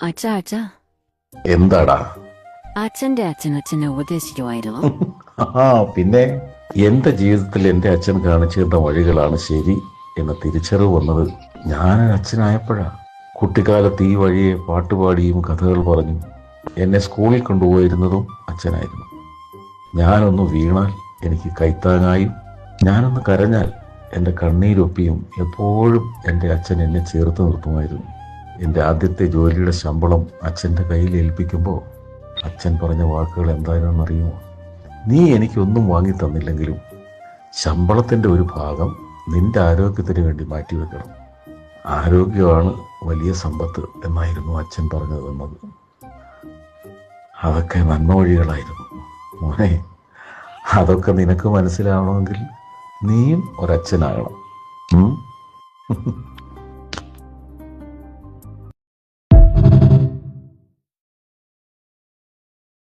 അച്ഛാ അച്ഛാ, എന്താടാ? അച്ഛന്റെ അച്ഛൻ അച്ഛനെ ഉപദേശിക്കുമായിരുന്നു. ആ പിന്നെ എന്റെ ജീവിതത്തിൽ എന്റെ അച്ഛൻ കാണിച്ചു തന്ന വഴികളാണ് ശരി എന്ന തിരിച്ചറിവ് വന്നത് ഞാൻ അച്ഛനായപ്പോഴാ. കുട്ടിക്കാലത്ത് ഈ വഴിയെ പാട്ടുപാടിയും കഥകൾ പറഞ്ഞും എന്നെ സ്കൂളിൽ കൊണ്ടുപോയിരുന്നതും അച്ഛനായിരുന്നു. ഞാനൊന്ന് വീണാൽ എനിക്ക് കൈത്താങ്ങായും ഞാനൊന്ന് കരഞ്ഞാൽ എൻ്റെ കണ്ണീരൊപ്പിയും എപ്പോഴും എൻ്റെ അച്ഛൻ എന്നെ ചേർത്ത് നിർത്തുമായിരുന്നു. എൻ്റെ ആദ്യത്തെ ജോലിയുടെ ശമ്പളം അച്ഛൻ്റെ കയ്യിൽ ഏൽപ്പിക്കുമ്പോൾ അച്ഛൻ പറഞ്ഞ വാക്കുകൾ എന്തായിരുന്നെന്നറിയുമോ? നീ എനിക്കൊന്നും വാങ്ങി തന്നില്ലെങ്കിലും ശമ്പളത്തിൻ്റെ ഒരു ഭാഗം നിന്റെ ആരോഗ്യത്തിന് വേണ്ടി മാറ്റിവെക്കണം. ആരോഗ്യമാണ് വലിയ സമ്പത്ത് എന്നായിരുന്നു അച്ഛൻ പറഞ്ഞു തന്നത്. അതൊക്കെ നന്മ വഴികളായിരുന്നു മോനെ. അതൊക്കെ നിനക്ക് മനസ്സിലാവണമെങ്കിൽ നീയും ഒരച്ഛനാകണം.